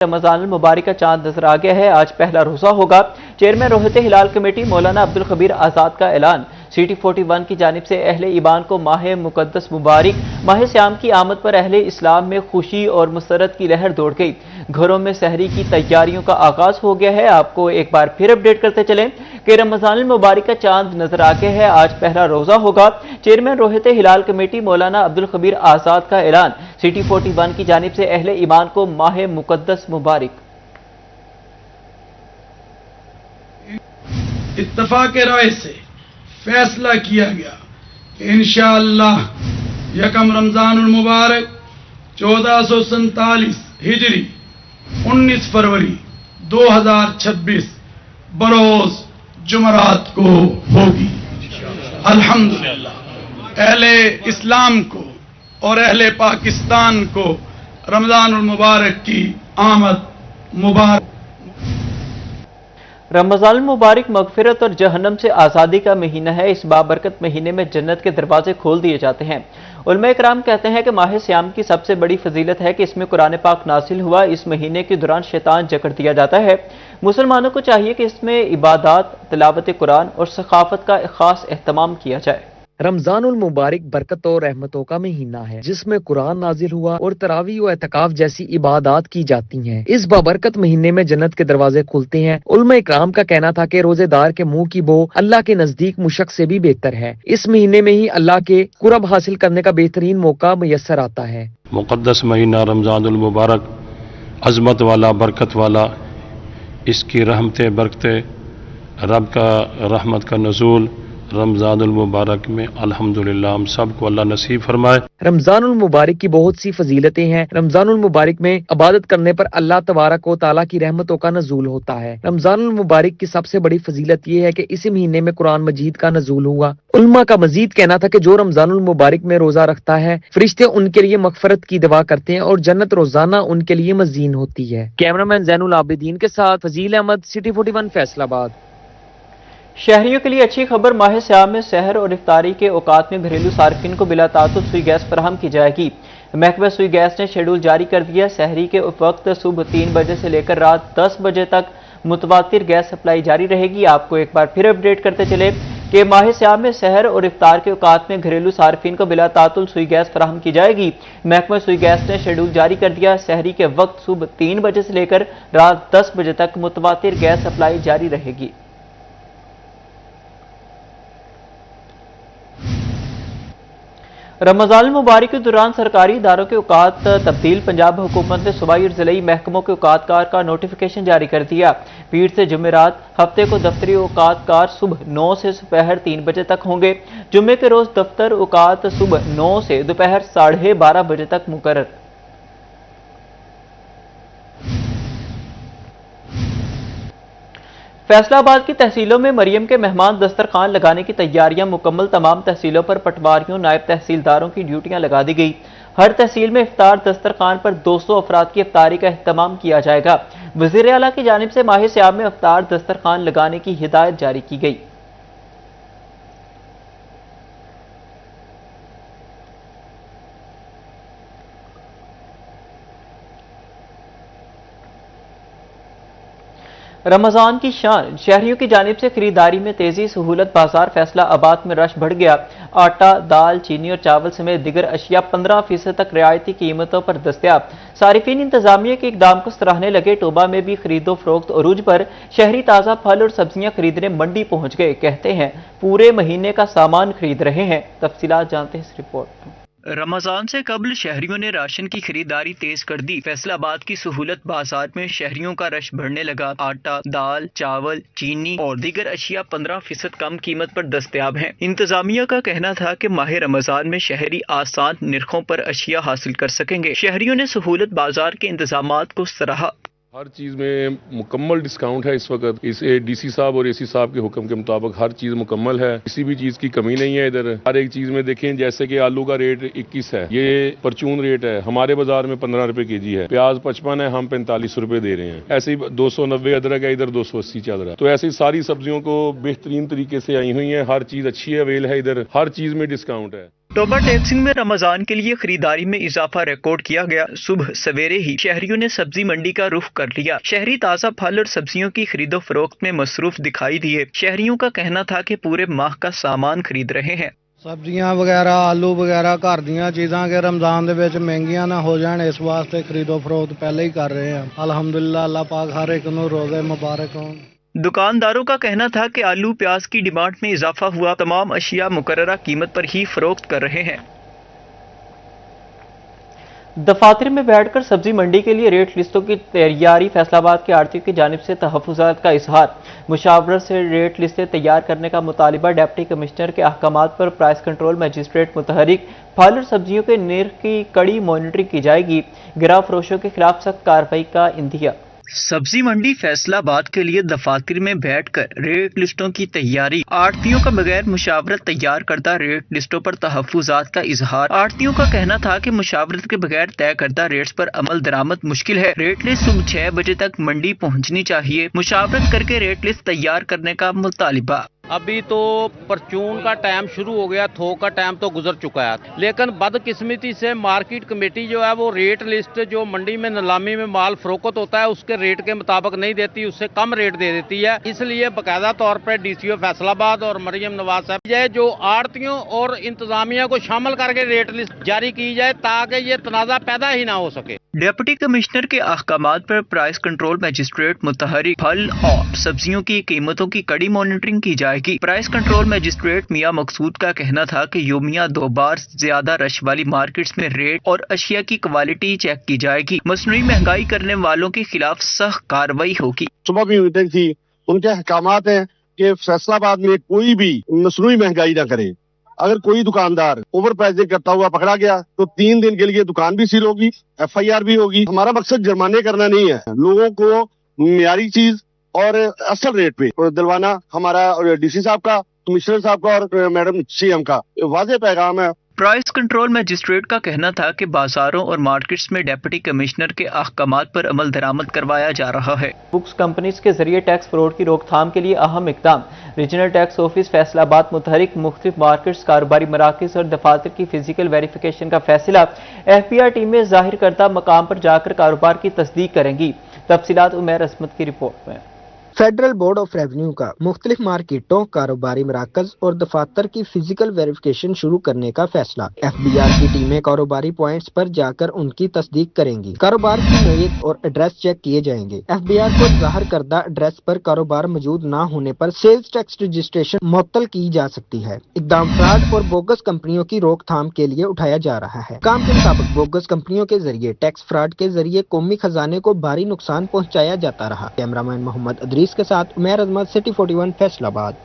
रमजान मुबारक का चांद नजर आ गया है। आज पहला रोजा होगा। चेयरमैन रोहित हिलाल कमेटी मौलाना अब्दुल खबीर आजाद का ऐलान। सिटी 41 की जानिब से अहले ईमान को माह मुकद्दस मुबारक। माह श्याम की आमद पर अहले इस्लाम में खुशी और मुसरत की लहर दौड़ गई। घरों में सहरी की तैयारियों का आगाज हो गया है। आपको एक बार फिर अपडेट करते चलें कि रमजान मुबारक का चांद नजर आ गया है। आज पहला रोजा होगा। चेयरमैन रोहित हिलाल कमेटी मौलाना अब्दुल खबीर आजाद का ऐलान। सिटी 41 की जानिब से अहले ईमान को माह मुकद्दस मुबारक। इत्तफाक राय से फैसला किया गया कि इंशाअल्लाह यकम रमजानुल मुबारक 1447 हिजरी 19 फरवरी 2026 बरोज जुमरात को होगी। अल्हम्दुलिल्लाह अहले इस्लाम को और अहले पाकिस्तान को रमजानुल मुबारक की आमद मुबारक। रमजान मुबारक मगफिरत और जहन्नम से आज़ादी का महीना है। इस बाबरकत महीने में जन्नत के दरवाजे खोल दिए जाते हैं। उलमा इकराम कहते हैं कि माह श्याम की सबसे बड़ी फजीलत है कि इसमें कुरान पाक नासिल हुआ। इस महीने के दौरान शैतान जकड़ दिया जाता है। मुसलमानों को चाहिए कि इसमें इबादत, तिलावत कुरान और सखाफत का खास एहतमाम किया जाए। रमजानुल मुबारक बरकत और रहमतों का महीना है, जिसमें कुरान नाजिल हुआ और तरावी व एतकाफ जैसी इबादत की जाती हैं। इस बाबरकत महीने में जन्नत के दरवाजे खुलते हैं। उलमा इकराम का कहना था कि रोजेदार के मुंह की बो अल्लाह के नजदीक मुशक से भी बेहतर है। इस महीने में ही अल्लाह के कुर्ब हासिल करने का बेहतरीन मौका मुयस्सर आता है। मुक़द्दस महीना रमजानुल मुबारक अजमत वाला, बरकत वाला, इसकी रहमतें बरकतें, रब का रहमत का नज़ूल रमजानुल मुबारक में अल्हम्दुलिल्लाह हम सबको अल्लाह नसीब फरमाए। रमजानुल मुबारक की बहुत सी फजीलतें हैं। रमजानुल मुबारक में इबादत करने पर अल्लाह तबारक व तआला की रहमतों का नज़ूल होता है। रमजानुल मुबारक की सबसे बड़ी फजीलत यह है कि इसी महीने में कुरान मजीद का नज़ूल हुआ। उल्मा का मजीद कहना था कि जो रमजानुल मुबारक में रोजा रखता है, फरिश्ते उनके लिए मगफरत की दुआ करते हैं और जन्नत रोजाना उनके लिए मज़ीन होती है। कैमरामैन ज़ैनुल आबिदीन के साथ फजील अहमद, सिटी 41 फैसलाबाद। शहरियों के लिए अच्छी खबर। माह श्याम में सहर और इफ्तारी के औकात में घरेलू सार्फिन को बिला तातुब सुई गैस फराहम की जाएगी। महकमा सुई गैस ने शेड्यूल जारी कर दिया। सहरी के वक्त सुबह 3 बजे से लेकर रात 10 बजे तक मुतवातिर गैस सप्लाई जारी रहेगी। आपको एक बार फिर अपडेट करते चले कि माह श्याम में सहर और इफ्तार के औकात में घरेलू सार्फिन को बिला तातुल सुई गैस फराहम की जाएगी। महकमा सुई गैस ने शेड्यूल जारी कर दिया। सहरी के वक्त सुबह 3 बजे से लेकर रात 10 बजे तक मुतवातिर गैस सप्लाई जारी रहेगी। रमजान मुबारक के दौरान सरकारी इदारों के औकात तब्दील। पंजाब हुकूमत ने सूबाई और ज़िलाई महकमों के औकात कार का नोटिफिकेशन जारी कर दिया। पीर से जुमेरात हफ्ते को दफ्तरी औकात कार सुबह 9 से दोपहर 3 बजे तक होंगे। जुम्मे के रोज दफ्तर औकात सुबह 9 से दोपहर 12:30 बजे तक मुकर्रर। फैसलाबाद की तहसीलों में मरियम के मेहमान दस्तरखान लगाने की तैयारियां मुकम्मल। तमाम तहसीलों पर पटवारियों, नायब तहसीलदारों की ड्यूटियां लगा दी गई। हर तहसील में इफ्तार दस्तरखान पर 200 अफराद की इफ्तारी का एहतमाम किया जाएगा। वज़ीर आला की जानिब से माह श्याम में इफ्तार दस्तरखान लगाने की हिदायत जारी की गई। रमजान की शान। शहरियों की जानिब से खरीदारी में तेजी। सहूलत बाजार फैसलाबाद में रश बढ़ गया। आटा, दाल, चीनी और चावल समेत दिगर अशिया 15% तक रियायती कीमतों पर दस्तयाब। सारिफीन इंतजामिया के इकदाम को सराहने लगे। टोबा में भी खरीदो फरोख्त अरूज पर। शहरी ताज़ा फल और सब्जियां खरीदने मंडी पहुंच गए। कहते हैं पूरे महीने का सामान खरीद रहे हैं। तफसीलात जानते हैं इस रिपोर्ट में। रमजान से कबल शहरियों ने राशन की खरीदारी तेज कर दी। फैसलाबाद की सहूलत बाजार में शहरियों का रश बढ़ने लगा। आटा, दाल, चावल, चीनी और दीगर अशिया 15% कम कीमत पर दस्तयाब हैं। इंतजामिया का कहना था कि माह रमजान में शहरी आसान निर्खों पर अशिया हासिल कर सकेंगे। शहरियों ने सहूलत बाजार के इंतजामात को सराहा। हर चीज़ में मुकम्मल डिस्काउंट है इस वक्त। इस डीसी साहब और एसी साहब के हुक्म के मुताबिक हर चीज़ मुकम्मल है। किसी भी चीज़ की कमी नहीं है इधर। हर एक चीज़ में देखें, जैसे कि आलू का रेट 21 है, ये परचून रेट है। हमारे बाजार में 15 रुपए केजी है। प्याज 55 है, हम 45 रुपए दे रहे हैं। ऐसे ही 290 अदरक है, इधर 280 चल रहा है। तो ऐसी सारी सब्जियों को बेहतरीन तरीके से आई हुई है। हर चीज़ अच्छी अवेल है इधर। हर चीज़ में डिस्काउंट है। टोबा टैक्सिंग में रमजान के लिए खरीदारी में इजाफा रिकॉर्ड किया गया। सुबह सवेरे ही शहरियों ने सब्जी मंडी का रुख कर लिया। शहरी ताज़ा फल और सब्जियों की खरीदो फरोख्त में मसरूफ दिखाई दिए। शहरियों का कहना था कि पूरे माह का सामान खरीद रहे हैं। सब्जियां वगैरह आलू वगैरह घर दीयां चीज़ां के रमजान दे विच महंगियां ना हो जाण, इस वास्ते खरीदो फरोख्त पहले ही कर रहे हैं। अल्हम्दुलिल्लाह, अल्लाह पाक हर एक नूं रोज़े मुबारक हों। दुकानदारों का कहना था कि आलू प्याज की डिमांड में इजाफा हुआ। तमाम अशिया मुकर्ररा कीमत पर ही फरोख्त कर रहे हैं। दफातर में बैठकर सब्जी मंडी के लिए रेट लिस्टों की तैयारी। फैसलाबाद के आड़तियों की जानिब से तहफ़्फ़ुज़ात का इजहार। मुशावरत से रेट लिस्टें तैयार करने का मुतालिबा। डिप्टी कमिश्नर के अहकामात पर प्राइस कंट्रोल मजिस्ट्रेट मुतहरिक। फल और सब्जियों के निर्ख की कड़ी मॉनिटरिंग की जाएगी। गिरा फरोशों के खिलाफ सख्त कार्रवाई का इंदिया। सब्जी मंडी फैसलाबाद के लिए दफातर में बैठकर रेट लिस्टों की तैयारी। आड़तियों का बगैर मुशावरत तैयार करदा रेट लिस्टों पर तहफ़्फ़ुज़ात का इजहार। आड़तियों का कहना था कि मुशावरत के बगैर तय करदा रेट्स पर अमल दरामद मुश्किल है। रेट लिस्ट सुबह 6 बजे तक मंडी पहुंचनी चाहिए। मुशावरत करके रेट लिस्ट तैयार करने का मुतालिबा। अभी तो परचून का टाइम शुरू हो गया, थोक का टाइम तो गुजर चुका है, लेकिन बदकिस्मती से मार्केट कमेटी जो है वो रेट लिस्ट जो मंडी में नीलामी में माल फरोख्त होता है उसके रेट के मुताबिक नहीं देती, उससे कम रेट दे देती है। इसलिए बाकायदा तौर पर डीसीओ फैसलाबाद और मरियम नवाज साहब जो आड़तियों और इंतजामिया को शामिल करके रेट लिस्ट जारी की जाए ताकि ये तनाज़ा पैदा ही ना हो सके। डिप्टी कमिश्नर के अहकामात पर प्राइस कंट्रोल मजिस्ट्रेट मुतहरिक। फल और सब्जियों की कीमतों की कड़ी मॉनिटरिंग की जाएगी। प्राइस कंट्रोल मजिस्ट्रेट मियां मकसूद का कहना था कि योमिया 2 बार ज्यादा रश वाली मार्केट्स में रेट और अशिया की क्वालिटी चेक की जाएगी। मसनूई महंगाई करने वालों के खिलाफ सख्त कार्रवाई होगी। सुबह भी मीटिंग थी, उनके अहकामात हैं कि फैसलाबाद में कोई भी मसनूई महंगाई ना करे। अगर कोई दुकानदार ओवर प्राइसिंग करता हुआ पकड़ा गया तो 3 दिन के लिए दुकान भी सील होगी, FIR भी होगी। हमारा मकसद जुर्माने करना नहीं है, लोगों को मियारी चीज और असल रेट पे दिलवाना हमारा डीसी साहब का, कमिश्नर साहब का और मैडम CM का वाज़ेह पैगाम है। प्राइस कंट्रोल मजिस्ट्रेट का कहना था कि बाजारों और मार्केट्स में डिप्टी कमिश्नर के अहकामात पर अमल दरामद करवाया जा रहा है। बुक्स कंपनीज के जरिए टैक्स फ्रॉड की रोकथाम के लिए अहम इकदाम। रीजनल टैक्स ऑफिस फैसलाबाद मुतहरिक मुख्तलिफ मार्केट्स, कारोबारी मराकज़ और दफातर की फिजिकल वेरिफिकेशन का फैसला। FBR टीमें जाहिर करदा मकाम पर जाकर कारोबार की तस्दीक करेंगी। तफसीलात उमैर अजमत की रिपोर्ट में। फेडरल बोर्ड ऑफ रेवेन्यू का मुख्तलिफ मार्केटों, कारोबारी मराकज और दफातर की फिजिकल वेरिफिकेशन शुरू करने का फैसला। FBR की टीमें कारोबारी पॉइंट्स पर जाकर उनकी तस्दीक करेंगी। कारोबार की नोयत और एड्रेस चेक किए जाएंगे। FBR को जाहिर करदा एड्रेस पर कारोबार मौजूद न होने पर सेल्स टैक्स रजिस्ट्रेशन मुअत्तल की जा सकती है। इकदाम फ्रॉड और बोगस कंपनियों की रोकथाम के लिए उठाया जा रहा है। काम के मुताबिक बोगस कंपनियों के जरिए टैक्स फ्रॉड के जरिए कौमी खजाने को भारी नुकसान पहुँचाया जाता रहा। कैमरामैन मोहम्मद के साथ उमैर अजमत, सिटी 41 फैसलाबाद।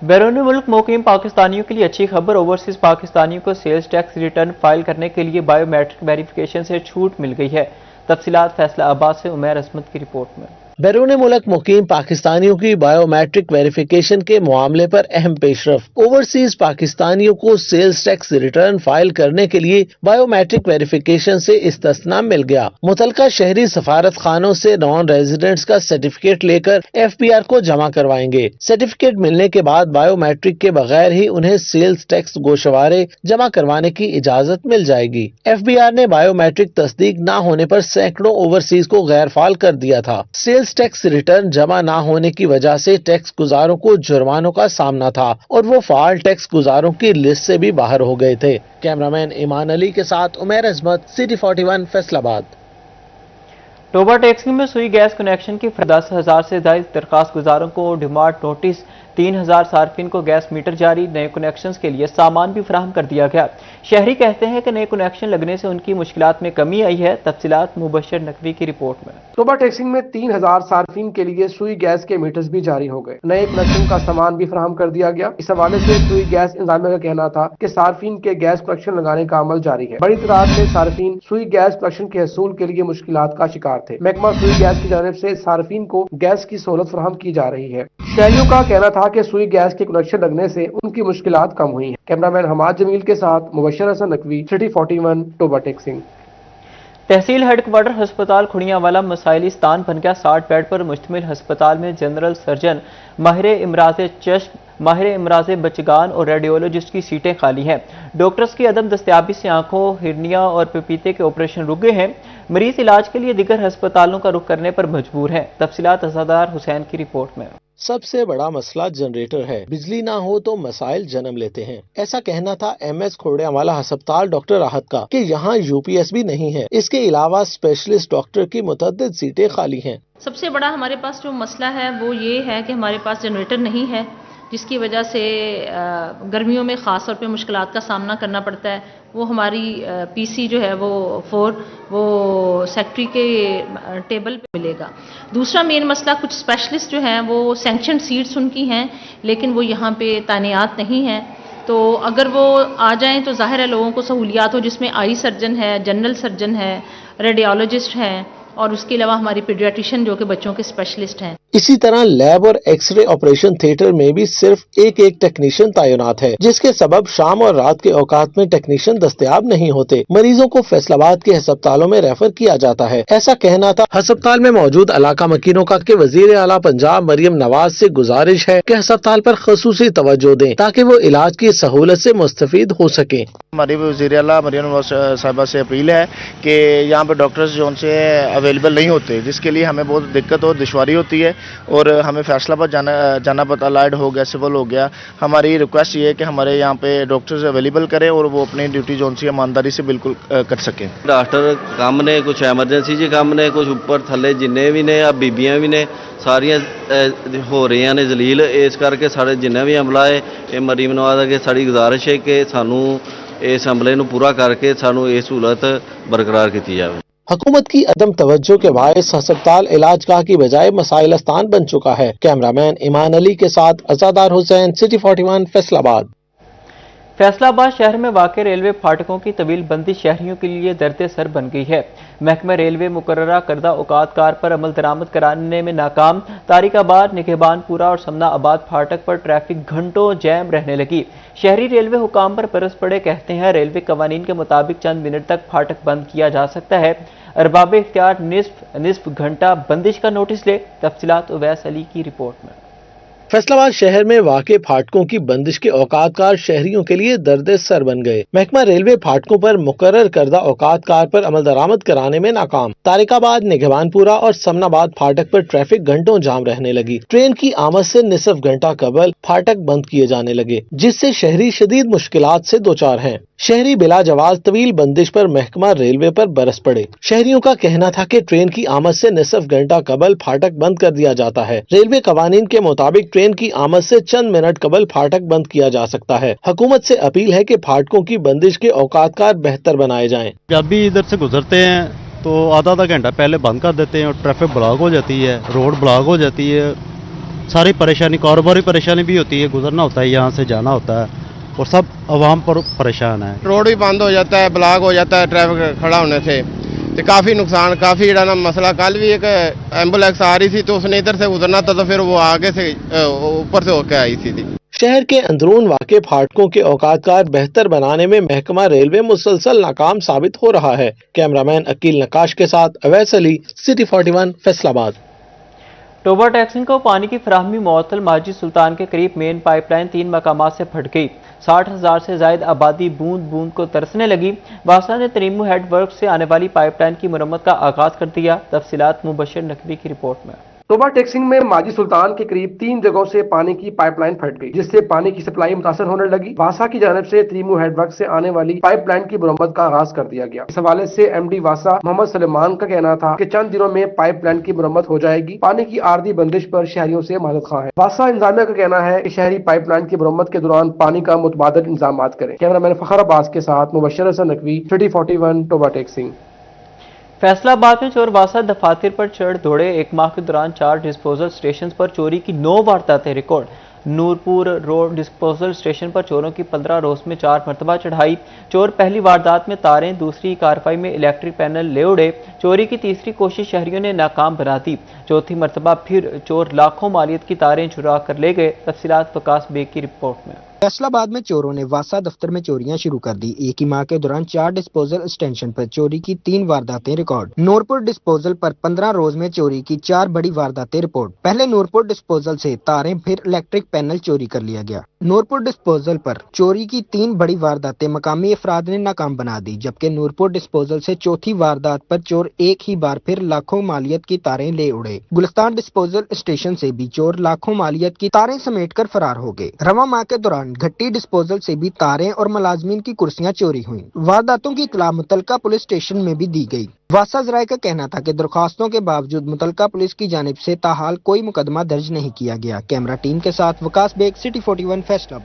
बैरून मुल्क मुकीम पाकिस्तानियों के लिए अच्छी खबर। ओवरसीज पाकिस्तानियों को सेल्स टैक्स रिटर्न फाइल करने के लिए बायोमेट्रिक वेरिफिकेशन से छूट मिल गई है। तफसीलात फैसलाबाद से उमैर अजमत की रिपोर्ट में। बैरून मुल्क मुकीम पाकिस्तानियों की बायोमेट्रिक वेरिफिकेशन के मामले पर अहम पेशरफ। ओवरसीज पाकिस्तानियों को सेल्स टैक्स रिटर्न फाइल करने के लिए बायोमेट्रिक वेरिफिकेशन से इस्तिस्ना मिल गया। मुतलका शहरी सफारत खानों से नॉन रेजिडेंट्स का सर्टिफिकेट लेकर FBR को जमा करवाएंगे। सर्टिफिकेट मिलने के बाद बायोमेट्रिक के बगैर ही उन्हें सेल्स टैक्स गोशवारे जमा करवाने की इजाजत मिल जाएगी। FBR ने बायोमेट्रिक तस्दीक न होने पर सैकड़ों ओवरसीज को गैर फाल कर दिया था। सेल्स टैक्स रिटर्न जमा ना होने की वजह से टैक्स गुजारों को जुर्मानों का सामना था और वो फाल टैक्स गुजारों की लिस्ट से भी बाहर हो गए थे। कैमरामैन ईमान अली के साथ उमैर अजमत, सिटी 41 फैसलाबाद। टोबा टैक्सिंग में सुई गैस कनेक्शन की 10,000 से ज्यादा दरखास्त गुजारों को डिमांड नोटिस। 3,000 सार्फिन को गैस मीटर जारी। नए कनेक्शंस के लिए सामान भी फराहम कर दिया गया। शहरी कहते हैं कि नए कनेक्शन लगने से उनकी मुश्किलात में कमी आई है। तफसीलात मुबशर नकवी की रिपोर्ट में। टोबा टैक्सिंग में 3,000 सार्फिन के लिए सुई गैस के मीटर्स भी जारी हो गए। नए कनेक्शन का सामान भी फराहम कर दिया गया। इस हवाले से सुई गैस इंतजामिया का कहना था कि सार्फिन के गैस कनेक्शन लगाने का अमल जारी है। बड़ी तादाद में सार्फिन सुई गैस कनेक्शन के हसूल के लिए मुश्किलात का शिकार थे। महकमा सुई गैस की जानिब से सार्फिन को गैस की सहूलत फराहम की जा रही है। शहरियों का कहना था कि सुई गैस के कनेक्शन लगने से उनकी मुश्किलात कम हुई हैं। कैमरामैन हमाद जमील के साथ मुबशर हसन नकवी, सिटी 41 टोबा टैक्सिंग। तहसील हेडक्वार्टर हस्पताल खुड़ियावाला मसाइलिस्तान बन गया। 60 बेड पर मुश्तमिल हस्पताल में जनरल सर्जन, माहिर इमराज चश्म, ماہر امراض بچگان اور ریڈیولوجسٹ کی سیٹیں خالی ہیں۔ ڈاکٹرز کی عدم دستیابی سے آنکھوں، ہرنیا اور پپیتے کے آپریشن رک گئے ہیں۔ مریض علاج کے لیے دیگر ہسپتالوں کا رخ کرنے پر مجبور ہیں۔ تفصیلات عزادار حسین کی رپورٹ میں۔ سب سے بڑا مسئلہ جنریٹر ہے، بجلی نہ ہو تو مسائل جنم لیتے ہیں، ایسا کہنا تھا ایم ایس کھوڑے والا ہسپتال ڈاکٹر راحت کا کہ یہاں یو پی ایس بھی نہیں ہے۔ اس کے علاوہ اسپیشلسٹ ڈاکٹر کی متعدد سیٹیں خالی ہیں۔ سب سے بڑا ہمارے پاس جو مسئلہ ہے وہ یہ ہے کہ ہمارے پاس جنریٹر نہیں ہے، جس کی وجہ سے گرمیوں میں خاص طور پہ مشکلات کا سامنا کرنا پڑتا ہے۔ وہ ہماری پی سی جو ہے وہ سیکٹری کے ٹیبل پہ ملے گا۔ دوسرا مین مسئلہ، کچھ اسپیشلسٹ جو ہیں وہ سینکشن سیٹس ان کی ہیں لیکن وہ یہاں پہ تعینات نہیں ہیں، تو اگر وہ آ جائیں تو ظاہر ہے لوگوں کو سہولیات ہو، جس میں آئی سرجن ہے، جنرل سرجن ہے، ریڈیولوجسٹ ہیں اور اس کے علاوہ ہماری پیڈیاٹریشین جو کہ بچوں کے اسپیشلسٹ ہیں۔ اسی طرح لیب اور ایکس رے آپریشن تھیٹر میں بھی صرف ایک ٹیکنیشین تعینات ہے، جس کے سبب شام اور رات کے اوقات میں ٹیکنیشین دستیاب نہیں ہوتے۔ مریضوں کو فیصل آباد کے ہسپتالوں میں ریفر کیا جاتا ہے، ایسا کہنا تھا ہسپتال میں موجود علاقہ مکینوں کا کہ وزیر اعلیٰ پنجاب مریم نواز سے گزارش ہے کہ ہسپتال پر خصوصی توجہ دیں تاکہ وہ علاج کی سہولت سے مستفید ہو سکیں۔ ہماری وزیر اعلیٰ مریم نواز صاحبہ سے اپیل ہے کہ یہاں پہ ڈاکٹرز جو ان سے اویلیبل نہیں ہوتے، جس کے لیے ہمیں بہت دقت اور دشواری ہوتی ہے اور ہمیں فیصل آباد جانا پڑتا، لائٹ ہو گیا، سول ہو گیا۔ ہماری ریکویسٹ یہ ہے کہ ہمارے یہاں پہ ڈاکٹرز اویلیبل کریں اور وہ اپنی ڈیوٹی جو ان سے ایمانداری سے بالکل کر سکیں۔ ڈاکٹر کم نے، کچھ ایمرجنسی جی کم نے، کچھ اوپر تھلے جننے بھی نے، اب بیبیاں بھی نے، ساریاں ہو رہی ہیں ذلیل۔ اس کر کے سارے جننے بھی عملہ ہے یہ مریم نواز اگے ساری گزارش ہے کہ سانو اس عملے نو پورا کر کے سانو یہ سہولت برقرار کی جائے۔ حکومت کی عدم توجہ کے باعث ہسپتال علاج گاہ کی بجائے مسائل استان بن چکا ہے۔ کیمرامین ایمان علی کے ساتھ عزادار حسین، سٹی 41 فیصل آباد۔ فیصل آباد شہر میں واقع ریلوے پھاٹکوں کی طویل بندی شہریوں کے لیے درد سر بن گئی ہے۔ محکمہ ریلوے مقررہ کردہ اوقات کار پر عمل درآمد کرانے میں ناکام۔ طارق آباد، نگہبان پورہ اور سمنا آباد پھاٹک پر ٹریفک گھنٹوں جیم رہنے لگی۔ شہری ریلوے حکام پر برس پڑے، کہتے ہیں ریلوے قوانین کے مطابق چند منٹ تک پھاٹک بند کیا جا سکتا ہے۔ ارباب اختیار نصف گھنٹہ بندش کا نوٹس لے۔ تفصیلات اویس علی کی رپورٹ میں۔ فیصل آباد شہر میں واقع پھاٹکوں کی بندش کے اوقات کار شہریوں کے لیے درد سر بن گئے۔ محکمہ ریلوے پھاٹکوں پر مقرر کردہ اوقات کار پر عمل درآمد کرانے میں ناکام۔ طارق آباد، نگہبان پورہ اور سمن آباد پھاٹک پر ٹریفک گھنٹوں جام رہنے لگی۔ ٹرین کی آمد سے نصف گھنٹہ قبل پھاٹک بند کیے جانے لگے، جس سے شہری شدید مشکلات سے دوچار ہیں۔ شہری بلا جواز طویل بندش پر محکمہ ریلوے پر برس پڑے۔ شہریوں کا کہنا تھا کہ ٹرین کی آمد سے نصف گھنٹہ قبل پھاٹک بند کر دیا جاتا ہے۔ ریلوے قوانین کے مطابق ٹرین کی آمد سے چند منٹ قبل پھاٹک بند کیا جا سکتا ہے۔ حکومت سے اپیل ہے کہ پھاٹکوں کی بندش کے اوقات کار بہتر بنائے جائیں۔ جب بھی ادھر سے گزرتے ہیں تو آدھا گھنٹہ پہلے بند کر دیتے ہیں اور ٹریفک بلاک ہو جاتی ہے، روڈ بلاک ہو جاتی ہے، ساری پریشانی، کاروباری پریشانی بھی ہوتی ہے، گزرنا ہوتا ہے، یہاں سے جانا ہوتا ہے اور سب عوام پر پریشان ہے۔ روڈ بھی بند ہو جاتا ہے، بلاک ہو جاتا ہے ٹریفک کھڑا ہونے سے، تو کافی نقصان، کافی جڑا نا مسئلہ۔ کل بھی ایک ایمبولینس آ رہی تھی تو اس نے ادھر سے گزرنا تھا تو پھر وہ آگے سے اوپر سے ہو کے آئی تھی۔ شہر کے اندرون واقع پھاٹکوں کے اوقات کار بہتر بنانے میں محکمہ ریلوے مسلسل ناکام ثابت ہو رہا ہے۔ کیمرامین عقیل نقاش کے ساتھ اویس علی، سٹی 41 فیصل آباد۔ ٹوبا ٹیکسنگ کو پانی کی فراہمی معطل، ماجد سلطان کے قریب مین پائپ لائن 3 مقامات سے پھٹ گئی۔ 60,000 سے زائد آبادی بوند بوند کو ترسنے لگی۔ واسا نے تریمو ہیڈ ورک سے آنے والی پائپ لائن کی مرمت کا آغاز کر دیا۔ تفصیلات مبشر نقوی کی رپورٹ میں۔ ٹوبا ٹیکسنگ میں ماجد سلطان کے قریب 3 جگہوں سے پانی کی پائپ لائن پھٹ گئی، جس سے پانی کی سپلائی متاثر ہونے لگی۔ واسا کی جانب سے تریمو ہیڈ ورک سے آنے والی پائپ لائن کی مرمت کا آغاز کر دیا گیا۔ اس حوالے سے ایم ڈی واسا محمد سلیمان کا کہنا تھا کہ چند دنوں میں پائپ لائن کی مرمت ہو جائے گی۔ پانی کی عارضی بندش پر شہریوں سے معذرت خواہ ہے۔ واسا انتظامیہ کا کہنا ہے کہ شہری پائپ لائن کی مرمت کے دوران پانی کا متبادل انتظامات کریں۔ کیمرہ مین فخر عباس کے ساتھ مبشر حسن نقوی، سٹی 41 ٹوبا ٹیکسنگ۔ فیصل آباد میں چور واسا دفاتر پر چڑھ دوڑے، 1 ماہ کے دوران 4 ڈسپوزل اسٹیشنز پر چوری کی 9 وارداتیں record. Noorpur road disposal station پر چوروں کی 15 روز میں 4 مرتبہ چڑھائی۔ چور پہلی واردات میں تاریں، دوسری کارروائی میں الیکٹرک پینل لے اڑے۔ چوری کی تیسری کوشش شہریوں نے ناکام بنا دی۔ چوتھی مرتبہ پھر چور لاکھوں مالیت کی تاریں چرا کر لے گئے۔ تفصیلات وقاص بیگ کی رپورٹ میں۔ फैसलाबाद में चोरों ने वासा दफ्तर में चोरियां शुरू कर दी। एक ही माह के दौरान 4 डिस्पोजल स्टेशन पर चोरी की 3 वारदातें रिकॉर्ड। नूरपुर डिस्पोजल पर 15 रोज में चोरी की 4 बड़ी वारदातें रिपोर्ट। पहले नूरपुर डिस्पोजल से तारें फिर इलेक्ट्रिक पैनल चोरी कर लिया गया। नूरपुर डिस्पोजल पर चोरी की 3 बड़ी वारदातें मकामी अफराद ने नाकाम बना दी, जबकि नूरपुर डिस्पोजल से चौथी वारदात पर चोर एक ही बार फिर लाखों मालियत की तारें ले उड़े। गुलिस्तान डिस्पोजल स्टेशन से भी चोर लाखों मालियत की तारें समेटकर फरार हो गए। रवा माह के दौरान घट्टी डिस्पोजल से भी तारें और मुलाजमीन की कुर्सियां चोरी हुई। वारदातों की इत्तला मुतलका पुलिस स्टेशन में भी दी गई। वासा जराए का कहना था कि दरख्वास्तों के बावजूद मुतलका पुलिस की जानिब से ताहाल कोई मुकदमा दर्ज नहीं किया गया। कैमरा टीम के साथ वकास बेग, सिटी 41 फैसलाबाद।